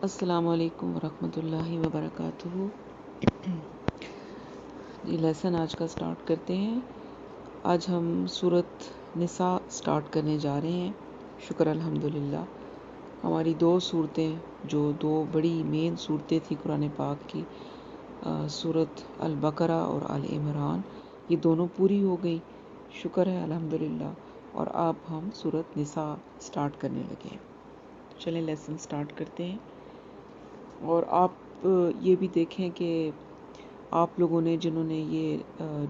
السلام علیکم ورحمۃ اللہ وبرکاتہ۔ یہ لیسن آج کا سٹارٹ کرتے ہیں۔ آج ہم سورۃ نساء سٹارٹ کرنے جا رہے ہیں۔ شکر الحمدللہ ہماری دو صورتیں جو دو بڑی مین صورتیں تھیں قرآن پاک کی، سورۃ البقرہ اور آل عمران، یہ دونوں پوری ہو گئی، شکر ہے الحمدللہ۔ اور اب ہم سورۃ نساء سٹارٹ کرنے لگے ہیں۔ چلیں لیسن سٹارٹ کرتے ہیں۔ اور آپ یہ بھی دیکھیں کہ آپ لوگوں نے جنہوں نے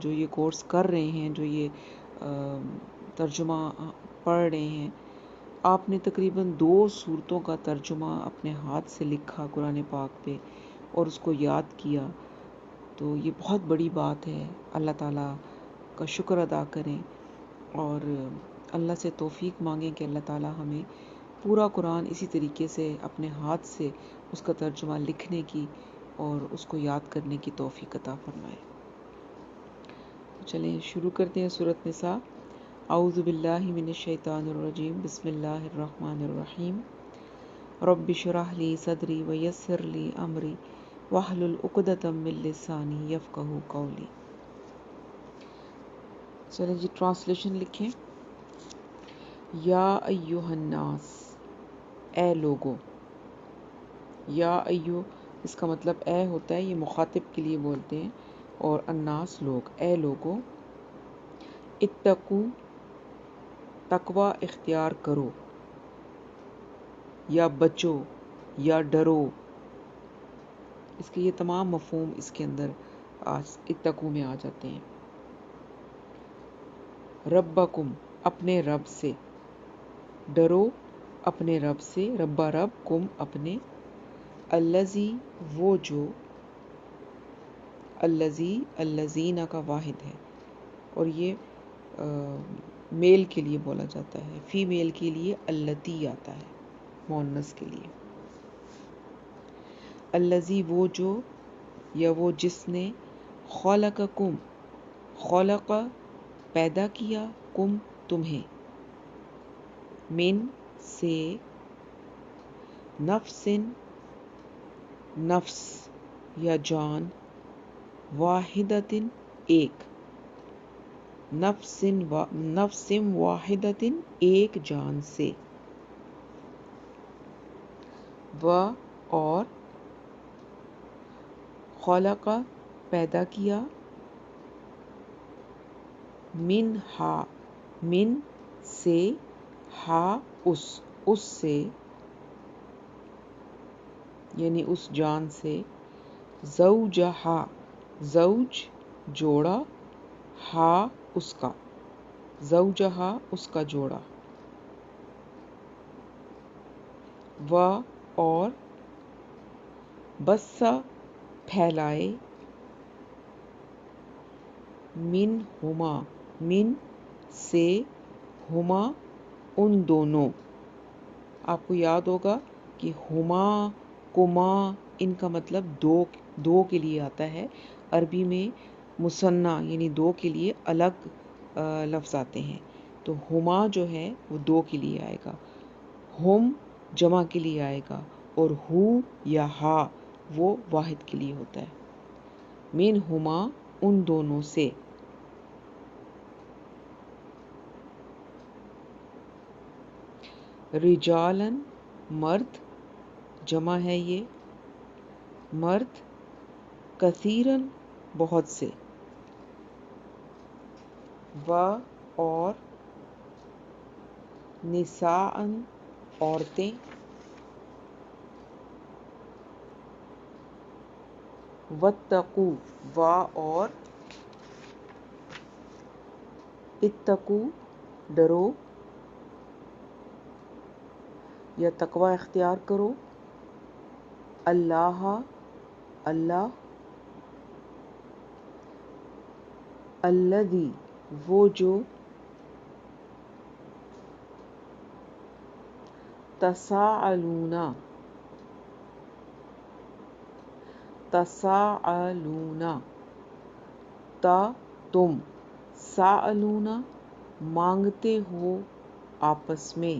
جو یہ کورس کر رہے ہیں، جو یہ ترجمہ پڑھ رہے ہیں، آپ نے تقریباً 2 سورتوں کا ترجمہ اپنے ہاتھ سے لکھا قرآن پاک پہ اور اس کو یاد کیا، تو یہ بہت بڑی بات ہے۔ اللہ تعالیٰ کا شکر ادا کریں اور اللہ سے توفیق مانگیں کہ اللہ تعالیٰ ہمیں پورا قرآن اسی طریقے سے اپنے ہاتھ سے اس کا ترجمہ لکھنے کی اور اس کو یاد کرنے کی توفیق عطا فرمائے۔ چلیں شروع کرتے ہیں سورۃ نساء۔ اعوذ باللہ من الشیطان الرجیم، بسم اللہ الرحمن الرحیم۔ رب اشرح لی صدری ویسر لی امری واحلل عقدۃ من لسانی یفقہوا قولی۔ چلیں جی ٹرانسلیشن لکھیں۔ یا ایہا الناس، اے لوگو۔ یا ایو اس کا مطلب اے ہوتا ہے، یہ مخاطب کے لیے بولتے ہیں، اور الناس لوگ، اے لوگو، اتقو تقوی اختیار کرو، یا بچو، یا ڈرو۔ اس کے یہ تمام مفہوم اس کے اندر اتقو میں آ جاتے ہیں۔ ربکم اپنے رب سے، ڈرو اپنے رب سے، ربا رب، کم اپنے، الذی وہ جو، الذی الذین کا واحد ہے، اور یہ میل کے لیے بولا جاتا ہے، فیمیل کے لیے اللتی آتا ہے، مؤنث کے لیے۔ الذی وہ جو، یا وہ جس نے، خلقکم خلق پیدا کیا، کم تمہیں، من سے، نفس نفس یا جان، واحدۃ ایک، نفس واحدۃ ایک جان سے، و اور، خلق پیدا کیا، منہا من سے، ہا اس سے، یعنی اس جان سے، زوجہا زوج جوڑا، ہا اس کا، زوجہا اس کا جوڑا، و اور، بسّ پھیلائے، منہما من سے، ہما ان دونوں۔ آپ کو یاد ہوگا کہ ہما، کما، ان کا مطلب دو کے لیے آتا ہے۔ عربی میں مثنیٰ یعنی دو کے لیے الگ لفظ آتے ہیں، تو ہما جو ہے وہ دو کے لیے آئے گا، ہم جمع کے لیے آئے گا، اور ہو یا ہا وہ واحد کے لیے ہوتا ہے۔ منہما ان دونوں سے، رجالاً مرد، جمع ہے یہ مرد، کثیراً بہت سے، و اور، نساءً عورتیں، واتقوا و اور، اتقوا ڈرو، یا تقوی اختیار کرو، اللہ اللہ، الذی وہ جو، تساءلون تم، ساءلون مانگتے ہو آپس میں،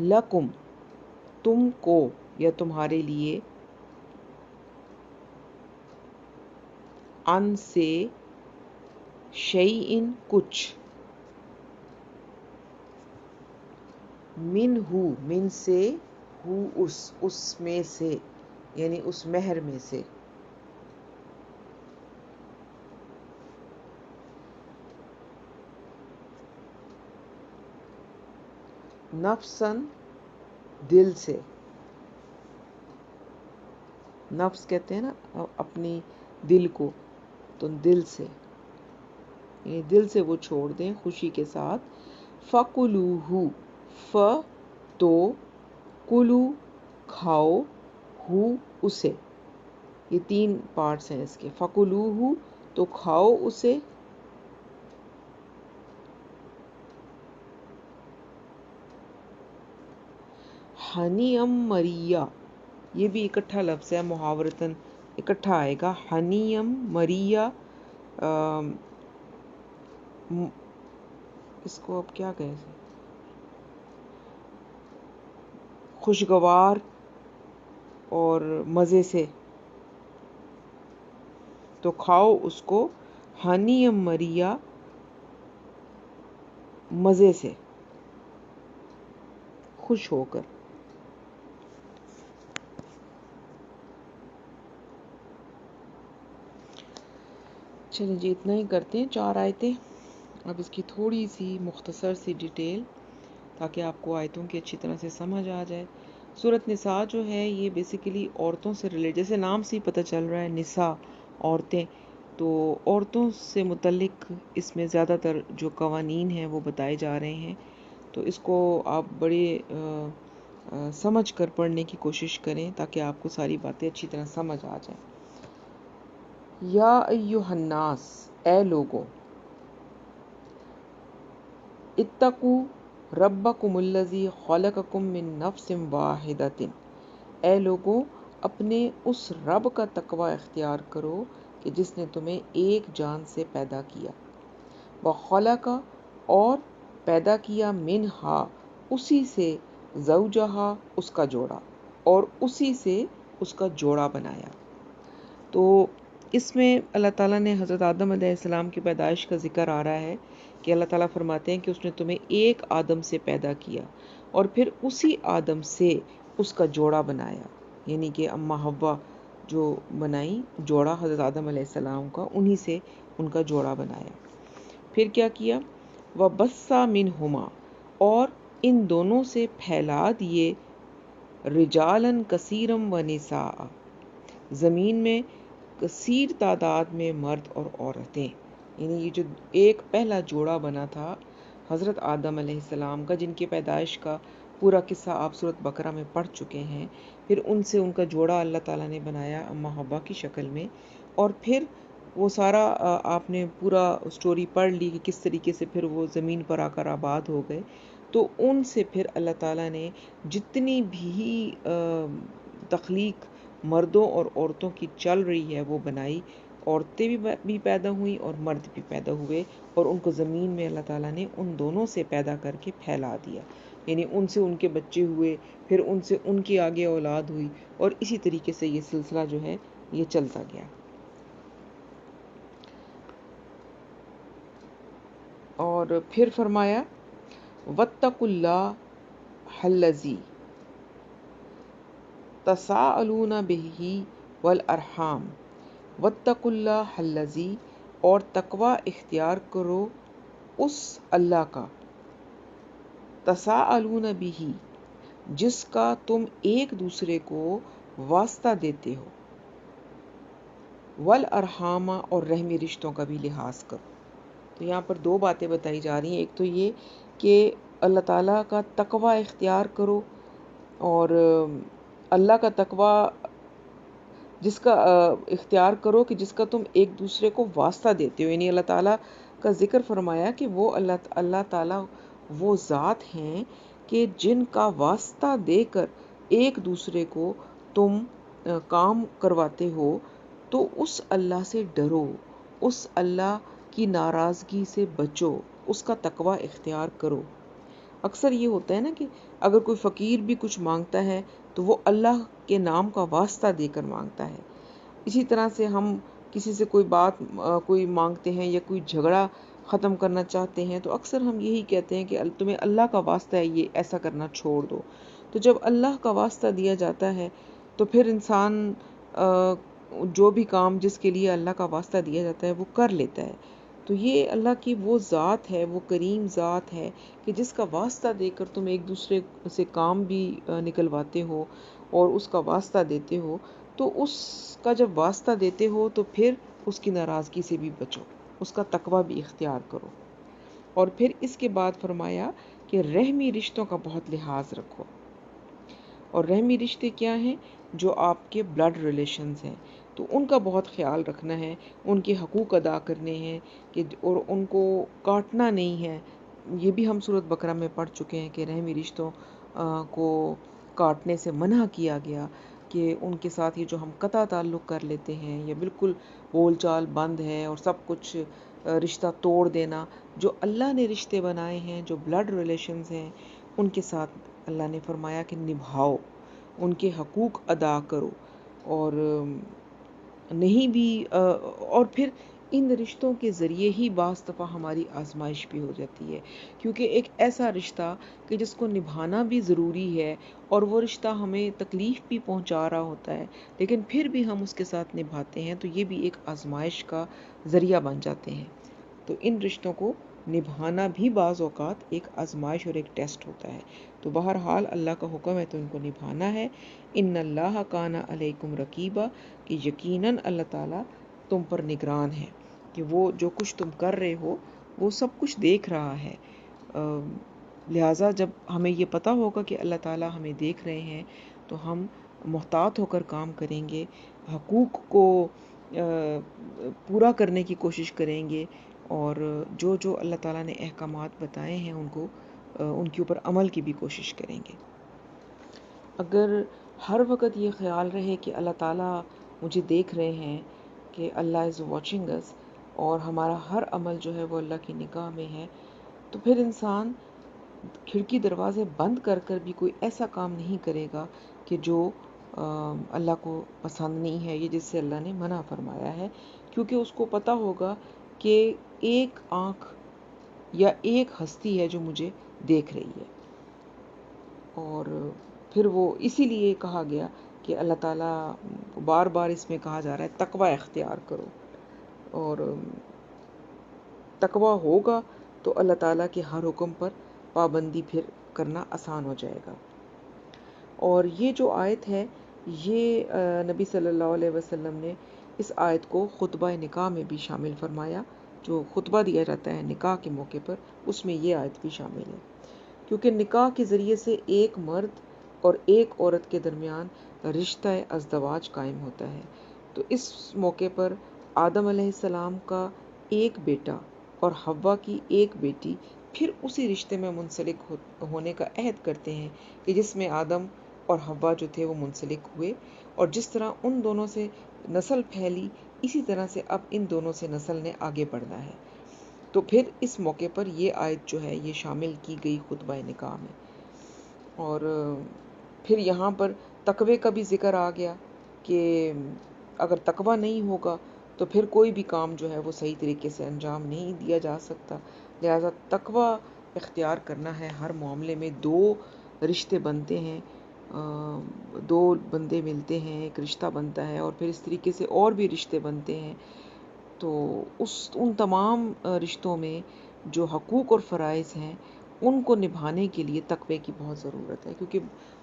لکم تم کو یا تمہارے لیے، ان سے، شیئن کچھ، من ہو من سے، ہو اس میں سے، یعنی اس مہر میں سے، نفسن دل سے، نفس کہتے ہیں نا اپنی دل کو، تو دل سے، یعنی دل سے وہ چھوڑ دیں خوشی کے ساتھ، فَقُلُوهُ ف تو، کلو کھاؤ، ہو اسے، یہ تین پارٹس ہیں اس کے، فَقُلُوهُ تو کھاؤ اسے، ہنیم مریا، یہ بھی اکٹھا لفظ ہے، محاورتاً اکٹھا آئے گا، ہنیم مریا، اس کو اب کیا کہیں، خوشگوار اور مزے سے، تو کھاؤ اس کو، ہنیم مریا، مزے سے، خوش ہو کر۔ چلیں جی اتنا ہی کرتے ہیں، 4 آیتیں، اب اس کی تھوڑی سی مختصر سی ڈیٹیل تاکہ آپ کو آیتوں کی اچھی طرح سے سمجھ آ جائے۔ سورۃ نساء جو ہے یہ بیسیکلی عورتوں سے ریلیٹ، جیسے نام سے ہی پتہ چل رہا ہے نساء، عورتیں، تو عورتوں سے متعلق اس میں زیادہ تر جو قوانین ہیں وہ بتائے جا رہے ہیں، تو اس کو آپ بڑے سمجھ کر پڑھنے کی کوشش کریں تاکہ آپ کو ساری باتیں اچھی طرح سمجھ آ جائیں۔ یا ایھا الناس، اے لوگو، اتقوا ربکم الذی خلقکم من نفس واحدۃ، اے لوگو اپنے اس رب کا تقوی اختیار کرو کہ جس نے تمہیں ایک جان سے پیدا کیا، وخلق اور پیدا کیا، منہا اسی سے، زوجہا اس کا جوڑا، اور اسی سے اس کا جوڑا بنایا۔ تو اس میں اللہ تعالیٰ نے حضرت آدم علیہ السلام کی پیدائش کا ذکر آ رہا ہے کہ اللہ تعالیٰ فرماتے ہیں کہ اس نے تمہیں ایک آدم سے پیدا کیا اور پھر اسی آدم سے اس کا جوڑا بنایا، یعنی کہ اماں حوا جو بنائی جوڑا حضرت آدم علیہ السلام کا، انہی سے ان کا جوڑا بنایا۔ پھر کیا کیا، وَبَثَّ مِنْهُمَا، اور ان دونوں سے پھیلا دیے، رِجَالًا كَثِيرًا وَنِسَاءً، زمین میں کثیر تعداد میں مرد اور عورتیں، یعنی یہ جو ایک پہلا جوڑا بنا تھا حضرت آدم علیہ السلام کا، جن کی پیدائش کا پورا قصہ آپ سورۃ بقرہ میں پڑھ چکے ہیں، پھر ان سے ان کا جوڑا اللہ تعالیٰ نے بنایا اماں حوا کی شکل میں، اور پھر وہ سارا آپ نے پورا سٹوری پڑھ لی کہ کس طریقے سے پھر وہ زمین پر آ کر آباد ہو گئے، تو ان سے پھر اللہ تعالیٰ نے جتنی بھی تخلیق مردوں اور عورتوں کی چل رہی ہے وہ بنائی، عورتیں بھی پیدا ہوئیں اور مرد بھی پیدا ہوئے، اور ان کو زمین میں اللہ تعالیٰ نے ان دونوں سے پیدا کر کے پھیلا دیا، یعنی ان سے ان کے بچے ہوئے، پھر ان سے ان کی آگے اولاد ہوئی، اور اسی طریقے سے یہ سلسلہ جو ہے یہ چلتا گیا۔ اور پھر فرمایا وَاتَّقُوا اللَّهَ الَّذِی تَسَاءَلُونَ بِهِ وَالْأَرْحَامَ، وَاتَّقُوا اللَّهَ الَّذِی، اور تقوی اختیار کرو اس اللہ کا، تَسَاءَلُونَ بِهِ، جس کا تم ایک دوسرے کو واسطہ دیتے ہو، وَالْأَرْحَامَ، اور رحمی رشتوں کا بھی لحاظ کرو۔ تو یہاں پر 2 باتیں بتائی جا رہی ہیں، ایک تو یہ کہ اللہ تعالیٰ کا تقوی اختیار کرو، اور اللہ کا تقوی جس کا اختیار کرو کہ جس کا تم ایک دوسرے کو واسطہ دیتے ہو، یعنی اللہ تعالیٰ کا ذکر فرمایا کہ وہ اللہ تعالیٰ وہ ذات ہیں کہ جن کا واسطہ دے کر ایک دوسرے کو تم کام کرواتے ہو، تو اس اللہ سے ڈرو، اس اللہ کی ناراضگی سے بچو، اس کا تقوی اختیار کرو۔ اکثر یہ ہوتا ہے نا کہ اگر کوئی فقیر بھی کچھ مانگتا ہے تو وہ اللہ کے نام کا واسطہ دے کر مانگتا ہے. اسی طرح سے ہم کسی سے کوئی بات کوئی مانگتے ہیں یا کوئی جھگڑا ختم کرنا چاہتے ہیں تو اکثر ہم یہی کہتے ہیں کہ تمہیں اللہ کا واسطہ ہے یہ ایسا کرنا چھوڑ دو. تو جب اللہ کا واسطہ دیا جاتا ہے تو پھر انسان جو بھی کام جس کے لیے اللہ کا واسطہ دیا جاتا ہے وہ کر لیتا ہے. تو یہ اللہ کی وہ ذات ہے، وہ کریم ذات ہے کہ جس کا واسطہ دے کر تم ایک دوسرے سے کام بھی نکلواتے ہو اور اس کا واسطہ دیتے ہو. تو اس کا جب واسطہ دیتے ہو تو پھر اس کی ناراضگی سے بھی بچو، اس کا تقوی بھی اختیار کرو. اور پھر اس کے بعد فرمایا کہ رحمی رشتوں کا بہت لحاظ رکھو. اور رحمی رشتے کیا ہیں؟ جو آپ کے بلڈ ریلیشنز ہیں، تو ان کا بہت خیال رکھنا ہے، ان کے حقوق ادا کرنے ہیں کہ اور ان کو کاٹنا نہیں ہے. یہ بھی ہم سورۃ بقرہ میں پڑھ چکے ہیں کہ رحمی رشتوں کو کاٹنے سے منع کیا گیا، کہ ان کے ساتھ یہ جو ہم قطع تعلق کر لیتے ہیں یا بالکل بول چال بند ہے اور سب کچھ رشتہ توڑ دینا، جو اللہ نے رشتے بنائے ہیں، جو بلڈ ریلیشنز ہیں، ان کے ساتھ اللہ نے فرمایا کہ نبھاؤ، ان کے حقوق ادا کرو. اور نہیں بھی اور پھر ان رشتوں کے ذریعے ہی بعض دفعہ ہماری آزمائش بھی ہو جاتی ہے، کیونکہ ایک ایسا رشتہ کہ جس کو نبھانا بھی ضروری ہے اور وہ رشتہ ہمیں تکلیف بھی پہنچا رہا ہوتا ہے لیکن پھر بھی ہم اس کے ساتھ نبھاتے ہیں، تو یہ بھی ایک آزمائش کا ذریعہ بن جاتے ہیں. تو ان رشتوں کو نبھانا بھی بعض اوقات ایک آزمائش اور ایک ٹیسٹ ہوتا ہے. تو بہرحال اللہ کا حکم ہے تو ان کو نبھانا ہے. ان اللہ کان علیکم رقیبا، کہ یقیناً اللہ تعالیٰ تم پر نگران ہے، کہ وہ جو کچھ تم کر رہے ہو وہ سب کچھ دیکھ رہا ہے. لہٰذا جب ہمیں یہ پتہ ہوگا کہ اللہ تعالیٰ ہمیں دیکھ رہے ہیں تو ہم محتاط ہو کر کام کریں گے، حقوق کو پورا کرنے کی کوشش کریں گے، اور جو جو اللہ تعالیٰ نے احکامات بتائے ہیں ان کے اوپر عمل کی بھی کوشش کریں گے. اگر ہر وقت یہ خیال رہے کہ اللہ تعالیٰ مجھے دیکھ رہے ہیں، کہ اللہ از واچنگ اس، اور ہمارا ہر عمل جو ہے وہ اللہ کی نگاہ میں ہے، تو پھر انسان کھڑکی دروازے بند کر کر بھی کوئی ایسا کام نہیں کرے گا کہ جو اللہ کو پسند نہیں ہے، یہ جس سے اللہ نے منع فرمایا ہے. کیونکہ اس کو پتہ ہوگا کہ ایک آنکھ یا ایک ہستی ہے جو مجھے دیکھ رہی ہے. اور پھر وہ اسی لیے کہا گیا کہ اللہ تعالیٰ بار بار اس میں کہا جا رہا ہے تقوی اختیار کرو، اور تقوی ہوگا تو اللہ تعالیٰ کے ہر حکم پر پابندی پھر کرنا آسان ہو جائے گا. اور یہ جو آیت ہے یہ نبی صلی اللہ علیہ وسلم نے اس آیت کو خطبہ نکاح میں بھی شامل فرمایا. جو خطبہ دیا جاتا ہے نکاح کے موقع پر، اس میں یہ آیت بھی شامل ہے، کیونکہ نکاح کے ذریعے سے ایک مرد اور ایک عورت کے درمیان رشتہ ازدواج قائم ہوتا ہے. تو اس موقع پر آدم علیہ السلام کا ایک بیٹا اور حوا کی ایک بیٹی پھر اسی رشتے میں منسلک ہونے کا عہد کرتے ہیں کہ جس میں آدم اور حوا جو تھے وہ منسلک ہوئے، اور جس طرح ان دونوں سے نسل پھیلی اسی طرح سے اب ان دونوں سے نسل نے آگے بڑھنا ہے. تو پھر اس موقع پر یہ آیت جو ہے یہ شامل کی گئی خطبہ نکاح میں. اور پھر یہاں پر تقوی کا بھی ذکر آ گیا کہ اگر تقوی نہیں ہوگا تو پھر کوئی بھی کام جو ہے وہ صحیح طریقے سے انجام نہیں دیا جا سکتا. لہٰذا تقوی اختیار کرنا ہے. ہر معاملے میں دو رشتے بنتے ہیں، دو بندے ملتے ہیں، ایک رشتہ بنتا ہے، اور پھر اس طریقے سے اور بھی رشتے بنتے ہیں. تو ان تمام رشتوں میں جو حقوق اور فرائض ہیں ان کو نبھانے کے لیے تقوی کی بہت ضرورت ہے، کیونکہ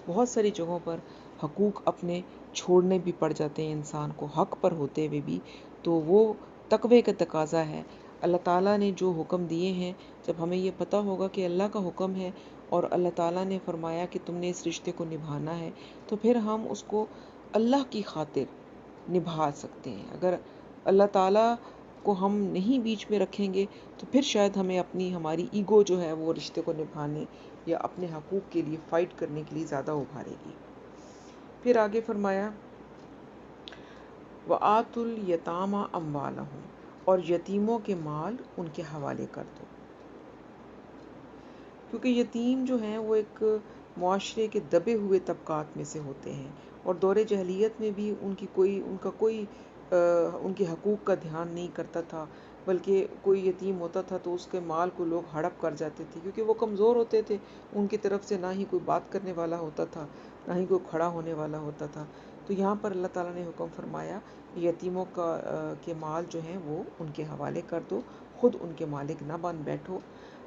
بہت ساری جگہوں پر حقوق اپنے چھوڑنے بھی پڑ جاتے ہیں انسان کو حق پر ہوتے ہوئے بھی. تو وہ تقوی کا تقاضا ہے. اللہ تعالیٰ نے جو حکم دیے ہیں، جب ہمیں یہ پتہ ہوگا کہ اللہ کا حکم ہے اور اللہ تعالیٰ نے فرمایا کہ تم نے اس رشتے کو نبھانا ہے، تو پھر ہم اس کو اللہ کی خاطر نبھا سکتے ہیں. اگر اللہ تعالیٰ کو ہم نہیں بیچ میں رکھیں گے تو پھر شاید ہماری ایگو جو ہے وہ رشتے کو نبھانے یا اپنے حقوق کے لیے فائٹ کرنے کے لیے زیادہ ابھارے گی. پھر آگے فرمایا وَآتُوا الْيَتَامَىٰ أَمْوَالَهُمْ، اور یتیموں کے مال ان کے حوالے کر دو. کیونکہ یتیم جو ہیں وہ ایک معاشرے کے دبے ہوئے طبقات میں سے ہوتے ہیں، اور دور جاہلیت میں بھی ان کا کوئی ان کے حقوق کا دھیان نہیں کرتا تھا، بلکہ کوئی یتیم ہوتا تھا تو اس کے مال کو لوگ ہڑپ کر جاتے تھے، کیونکہ وہ کمزور ہوتے تھے، ان کی طرف سے نہ ہی کوئی بات کرنے والا ہوتا تھا، نہ ہی کوئی کھڑا ہونے والا ہوتا تھا۔ تو یہاں پر اللہ تعالیٰ نے حکم فرمایا یتیموں کے مال جو ہیں وہ ان کے حوالے کر دو، خود ان کے مالک نہ بن بیٹھو۔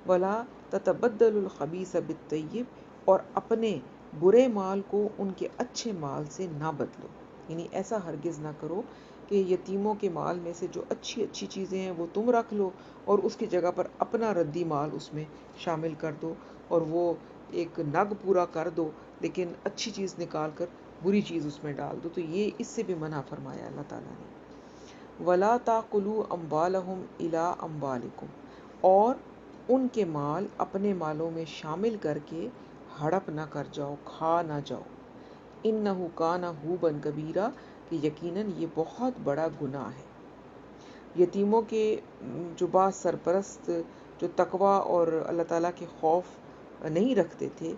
ولا تتبدل الخبیث بالطیب، اور اپنے برے مال کو ان کے اچھے مال سے نہ بدلو، یعنی ایسا ہرگز نہ کرو کہ یتیموں کے مال میں سے جو اچھی اچھی چیزیں ہیں وہ تم رکھ لو اور اس کی جگہ پر اپنا ردی مال اس میں شامل کر دو، اور وہ ایک نگ پورا کر دو لیکن اچھی چیز نکال کر بری چیز اس میں ڈال دو۔ تو یہ اس سے بھی منع فرمایا اللہ تعالیٰ نے۔ وَلَا تَأْكُلُوا أَمْوَالَهُمْ إِلَىٰ أَمْوَالِكُمْ، اور ان کے مال اپنے مالوں میں شامل کر کے ہڑپ نہ کر جاؤ، کھا نہ جاؤ۔ إِنَّهُ كَانَ حُوبًا كَبِيرًا، کہ یقیناً یہ بہت بڑا گناہ ہے۔ یتیموں کے جو بعض سرپرست جو تقوی اور اللہ تعالیٰ کے خوف نہیں رکھتے تھے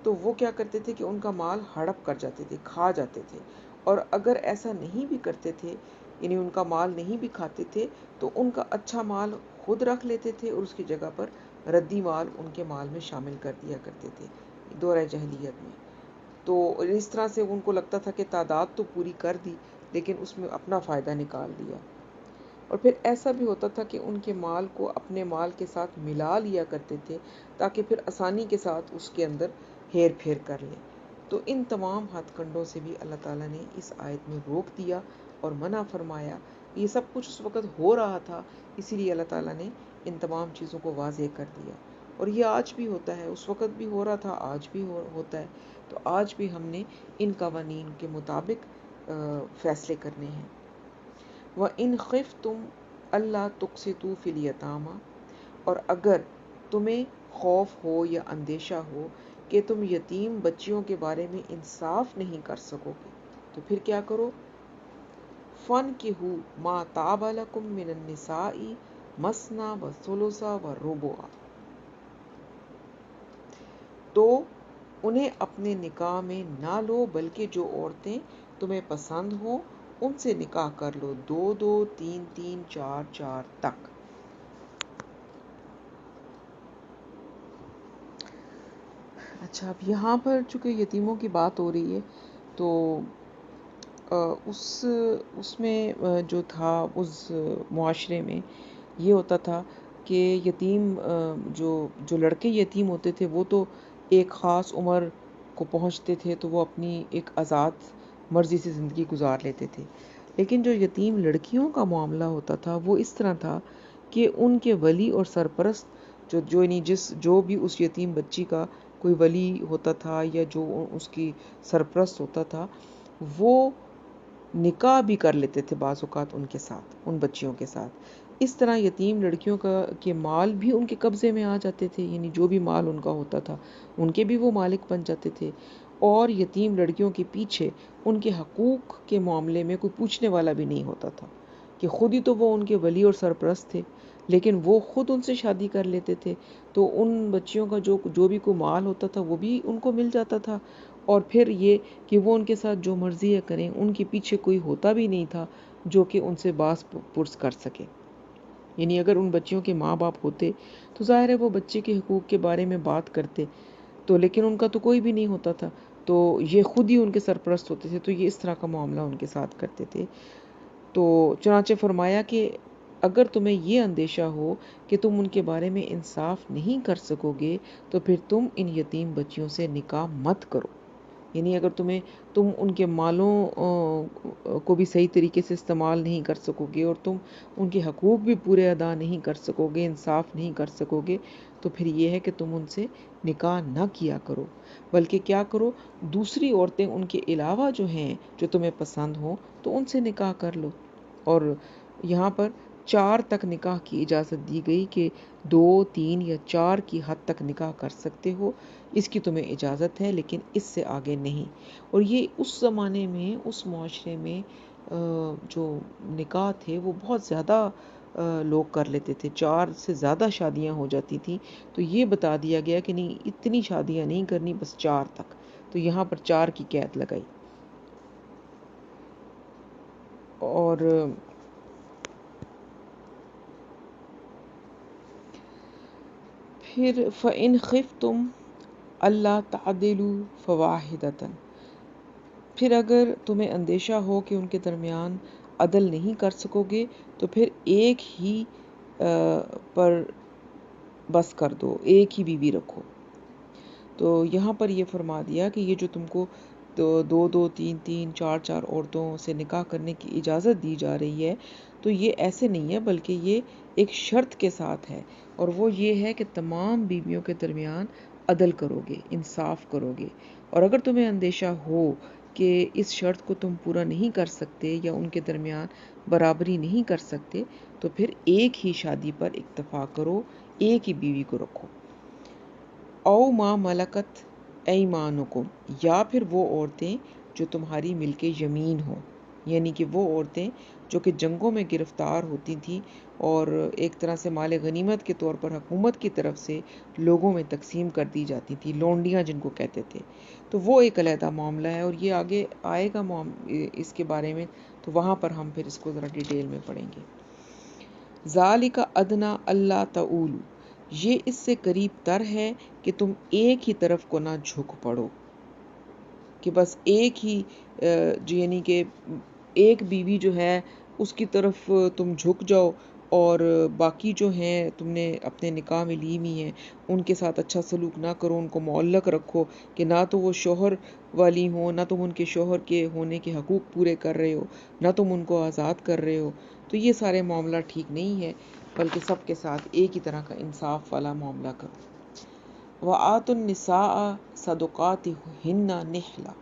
تو وہ کیا کرتے تھے کہ ان کا مال ہڑپ کر جاتے تھے، کھا جاتے تھے، اور اگر ایسا نہیں بھی کرتے تھے، یعنی ان کا مال نہیں بھی کھاتے تھے، تو ان کا اچھا مال خود رکھ لیتے تھے اور اس کی جگہ پر ردی مال ان کے مال میں شامل کر دیا کرتے تھے دورہ جاہلیت میں۔ تو اس طرح سے ان کو لگتا تھا کہ تعداد تو پوری کر دی لیکن اس میں اپنا فائدہ نکال دیا۔ اور پھر ایسا بھی ہوتا تھا کہ ان کے مال کو اپنے مال کے ساتھ ملا لیا کرتے تھے تاکہ پھر آسانی کے ساتھ اس کے اندر ہیر پھیر کر لیں۔ تو ان تمام ہتھ کنڈوں سے بھی اللہ تعالیٰ نے اس آیت میں روک دیا اور منع فرمایا۔ یہ سب کچھ اس وقت ہو رہا تھا، اسی لیے اللہ تعالیٰ نے ان تمام چیزوں کو واضح کر دیا، اور یہ آج بھی ہوتا ہے، اس وقت بھی ہو رہا تھا، آج بھی ہوتا ہے۔ تو آج بھی ہم نے ان قوانین کے مطابق فیصلے کرنے ہیں۔ وَإِنْ خِفْتُمْ أَلَّا تُقْسِطُوا فِي الْيَتَامَىٰ، اور اگر تمہیں خوف ہو یا اندیشہ ہو کہ تم یتیم بچیوں کے بارے میں انصاف نہیں کر سکو گے تو پھر کیا کرو؟ فَانْكِحُوا مَا طَابَ لَكُم مِّنَ النِّسَاءِ مَثْنَىٰ وَثُلُثَ وَالرُّبُعَ، تو انہیں اپنے نکاح میں نہ لو بلکہ جو عورتیں تمہیں پسند ہوں ان سے نکاح کر لو، 2 2 3 3 4 4 تک۔ اچھا، اب یہاں پر چونکہ یتیموں کی بات ہو رہی ہے تو اس میں جو تھا اس معاشرے میں یہ ہوتا تھا کہ یتیم جو لڑکے یتیم ہوتے تھے وہ تو ایک خاص عمر کو پہنچتے تھے تو وہ اپنی ایک آزاد مرضی سے زندگی گزار لیتے تھے، لیکن جو یتیم لڑکیوں کا معاملہ ہوتا تھا وہ اس طرح تھا کہ ان کے ولی اور سرپرست جو بھی اس یتیم بچی کا کوئی ولی ہوتا تھا یا جو اس کی سرپرست ہوتا تھا وہ نکاح بھی کر لیتے تھے بعض اوقات ان کے ساتھ، ان بچیوں کے ساتھ۔ اس طرح یتیم لڑکیوں کے مال بھی ان کے قبضے میں آ جاتے تھے، یعنی جو بھی مال ان کا ہوتا تھا ان کے بھی وہ مالک بن جاتے تھے، اور یتیم لڑکیوں کے پیچھے ان کے حقوق کے معاملے میں کوئی پوچھنے والا بھی نہیں ہوتا تھا، کہ خود ہی تو وہ ان کے ولی اور سرپرست تھے لیکن وہ خود ان سے شادی کر لیتے تھے، تو ان بچیوں کا جو بھی کوئی مال ہوتا تھا وہ بھی ان کو مل جاتا تھا، اور پھر یہ کہ وہ ان کے ساتھ جو مرضی کریں، ان کے پیچھے کوئی ہوتا بھی نہیں تھا جو کہ ان سے باز پرس کر سکے۔ یعنی اگر ان بچیوں کے ماں باپ ہوتے تو ظاہر ہے وہ بچے کے حقوق کے بارے میں بات کرتے، تو لیکن ان کا تو کوئی بھی نہیں ہوتا تھا، تو یہ خود ہی ان کے سرپرست ہوتے تھے، تو یہ اس طرح کا معاملہ ان کے ساتھ کرتے تھے۔ تو چنانچہ فرمایا کہ اگر تمہیں یہ اندیشہ ہو کہ تم ان کے بارے میں انصاف نہیں کر سکو گے تو پھر تم ان یتیم بچیوں سے نکاح مت کرو، یعنی اگر تم ان کے مالوں کو بھی صحیح طریقے سے استعمال نہیں کر سکو گے اور تم ان کے حقوق بھی پورے ادا نہیں کر سکو گے، انصاف نہیں کر سکو گے، تو پھر یہ ہے کہ تم ان سے نکاح نہ کیا کرو، بلکہ کیا کرو، دوسری عورتیں ان کے علاوہ جو ہیں جو تمہیں پسند ہوں تو ان سے نکاح کر لو۔ اور یہاں پر 4 تک نکاح کی اجازت دی گئی کہ 2 3 یا 4 کی حد تک نکاح کر سکتے ہو، اس کی تمہیں اجازت ہے لیکن اس سے آگے نہیں۔ اور یہ اس زمانے میں اس معاشرے میں جو نکاح تھے وہ بہت زیادہ لوگ کر لیتے تھے، 4 سے زیادہ شادیاں ہو جاتی تھیں، تو یہ بتا دیا گیا کہ نہیں اتنی شادیاں نہیں کرنی، بس 4 تک، تو یہاں پر 4 کی قید لگائی۔ اور پھر فَإِنْ خِفْتُمْ أَلَّا تَعْدِلُوا فَوَاحِدَةً، پھر اگر تمہیں اندیشہ ہو کہ ان کے درمیان عدل نہیں کر سکو گے تو پھر ایک ہی پر بس کر دو، ایک ہی بیوی رکھو۔ تو یہاں پر یہ فرما دیا کہ یہ جو تم کو 2 3 4 عورتوں سے نکاح کرنے کی اجازت دی جا رہی ہے، تو یہ ایسے نہیں ہے، بلکہ یہ ایک شرط کے ساتھ ہے، اور وہ یہ ہے کہ تمام بیویوں کے درمیان عدل کرو گے، انصاف کرو گے۔ اور اگر تمہیں اندیشہ ہو کہ اس شرط کو تم پورا نہیں کر سکتے یا ان کے درمیان برابری نہیں کر سکتے، تو پھر ایک ہی شادی پر اکتفا کرو، ایک ہی بیوی کو رکھو۔ او ما ملکت ایمانکم، یا پھر وہ عورتیں جو تمہاری ملک یمین ہوں، یعنی کہ وہ عورتیں جو کہ جنگوں میں گرفتار ہوتی تھیں اور ایک طرح سے مال غنیمت کے طور پر حکومت کی طرف سے لوگوں میں تقسیم کر دی جاتی تھی، لونڈیاں جن کو کہتے تھے، تو وہ ایک علیحدہ معاملہ ہے، اور یہ آگے آئے گا اس کے بارے میں، تو وہاں پر ہم پھر اس کو ذرا ڈیٹیل میں پڑھیں گے۔ ذالک ادنیٰ اللہ تعولوا، یہ اس سے قریب تر ہے کہ تم ایک ہی طرف کو نہ جھک پڑو، کہ بس ایک ہی یعنی کہ ایک بیوی جو ہے اس کی طرف تم جھک جاؤ، اور باقی جو ہیں تم نے اپنے نکاح میں لی ہوئی ہیں ان کے ساتھ اچھا سلوک نہ کرو، ان کو معلق رکھو کہ نہ تو وہ شوہر والی ہوں، نہ تم ان کے شوہر کے ہونے کے حقوق پورے کر رہے ہو، نہ تم ان کو آزاد کر رہے ہو، تو یہ سارے معاملہ ٹھیک نہیں ہے، بلکہ سب کے ساتھ ایک ہی طرح کا انصاف والا معاملہ کرو۔ وَآتُوا النِّسَاءَ صَدُقَاتِهِنَّ نِحْلَةً،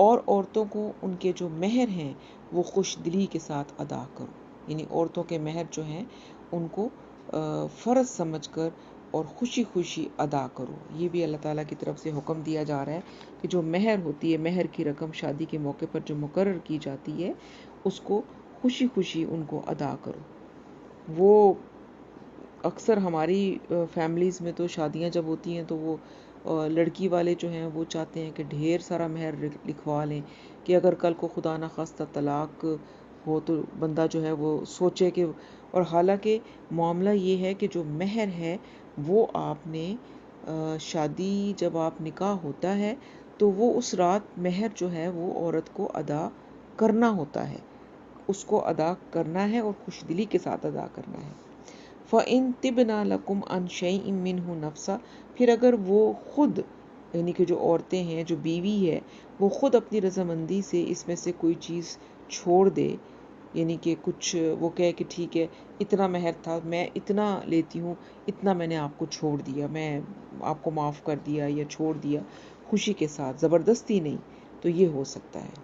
اور عورتوں کو ان کے جو مہر ہیں وہ خوش دلی کے ساتھ ادا کرو، یعنی عورتوں کے مہر جو ہیں ان کو فرض سمجھ کر اور خوشی خوشی ادا کرو۔ یہ بھی اللہ تعالیٰ کی طرف سے حکم دیا جا رہا ہے کہ جو مہر ہوتی ہے، مہر کی رقم شادی کے موقع پر جو مقرر کی جاتی ہے، اس کو خوشی خوشی ان کو ادا کرو۔ وہ اکثر ہماری فیملیز میں تو شادیاں جب ہوتی ہیں تو وہ لڑکی والے جو ہیں وہ چاہتے ہیں کہ ڈھیر سارا مہر لکھوا لیں، کہ اگر کل کو خدا نخواستہ طلاق ہو تو بندہ جو ہے وہ سوچے کہ، اور حالانکہ معاملہ یہ ہے کہ جو مہر ہے وہ آپ نے شادی جب آپ نکاح ہوتا ہے تو وہ اس رات مہر جو ہے وہ عورت کو ادا کرنا ہوتا ہے، اس کو ادا کرنا ہے اور خوش دلی کے ساتھ ادا کرنا ہے۔ فَإِن طِبْنَ لَكُمْ عَنْ شَيْءٍ مِّنْهُ نَفْسًا، پھر اگر وہ خود، یعنی کہ جو عورتیں ہیں، جو بیوی ہے، وہ خود اپنی رضامندی سے اس میں سے کوئی چیز چھوڑ دے، یعنی کہ کچھ وہ کہے کہ ٹھیک ہے اتنا مہر تھا، میں اتنا لیتی ہوں، اتنا میں نے آپ کو چھوڑ دیا، میں آپ کو معاف کر دیا یا چھوڑ دیا، خوشی کے ساتھ، زبردستی نہیں، تو یہ ہو سکتا ہے،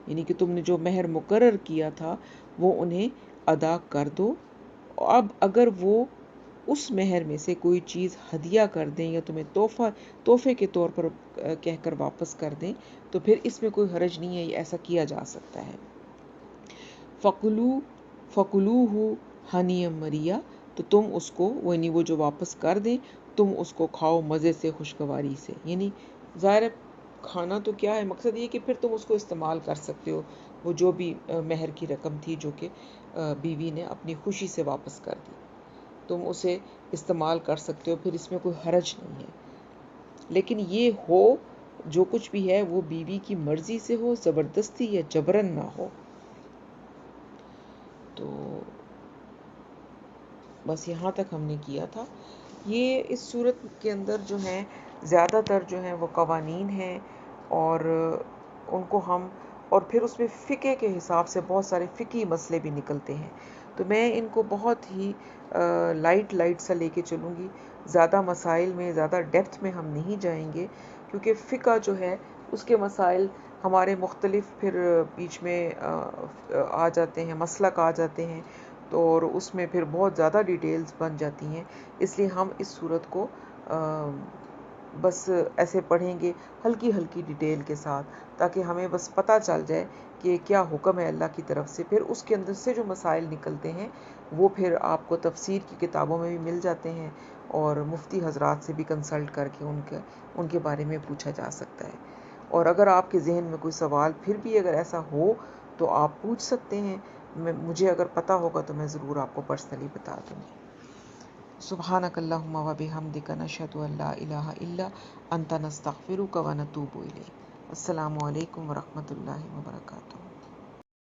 یعنی کہ تم نے جو مہر مقرر کیا تھا وہ انہیں ادا کر دو۔ اب اگر وہ اس مہر میں سے کوئی چیز ہدیہ کر دیں یا تمہیں تحفے کے طور پر کہہ کر واپس کر دیں تو پھر اس میں کوئی حرج نہیں ہے، یہ ایسا کیا جا سکتا ہے۔ فَكُلُوهُ ہَنِیًّا مَرِیًّا، تو تم اس کو، یعنی وہ جو واپس کر دیں، تم اس کو کھاؤ مزے سے، خوشگواری سے، یعنی ظاہر ہے کھانا تو کیا ہے، مقصد یہ کہ پھر تم اس کو استعمال کر سکتے ہو، وہ جو بھی مہر کی رقم تھی جو کہ بیوی نے اپنی خوشی سے واپس کر دی، تم اسے استعمال کر سکتے ہو، پھر اس میں کوئی حرج نہیں ہے، لیکن یہ ہو جو کچھ بھی ہے وہ بیوی کی مرضی سے ہو، زبردستی یا جبرن نہ ہو۔ تو بس یہاں تک ہم نے کیا تھا۔ یہ اس صورت کے اندر جو ہیں زیادہ تر جو ہیں وہ قوانین ہیں، اور ان کو ہم، اور پھر اس میں فقہ کے حساب سے بہت سارے فقہی مسئلے بھی نکلتے ہیں، تو میں ان کو بہت ہی لائٹ سا لے کے چلوں گی، زیادہ مسائل میں، زیادہ ڈیپتھ میں ہم نہیں جائیں گے، کیونکہ فقہ جو ہے اس کے مسائل ہمارے مختلف پھر بیچ میں آ جاتے ہیں، مسلک آ جاتے ہیں، تو اور اس میں پھر بہت زیادہ ڈیٹیلز بن جاتی ہیں، اس لیے ہم اس صورت کو بس ایسے پڑھیں گے ہلکی ہلکی ڈیٹیل کے ساتھ، تاکہ ہمیں بس پتہ چل جائے کہ کیا حکم ہے اللہ کی طرف سے. پھر اس کے اندر سے جو مسائل نکلتے ہیں وہ پھر آپ کو تفسیر کی کتابوں میں بھی مل جاتے ہیں، اور مفتی حضرات سے بھی کنسلٹ کر کے ان کے بارے میں پوچھا جا سکتا ہے. اور اگر آپ کے ذہن میں کوئی سوال پھر بھی اگر ایسا ہو تو آپ پوچھ سکتے ہیں. مجھے اگر پتہ ہوگا تو میں ضرور آپ کو پرسنلی بتا دوں گی. سبحانک اللہم و بحمدک نشہد ان لا الہ الا انت نستغفرک و نتوب الیک. السلام علیکم ورحمۃ اللہ وبرکاتہ.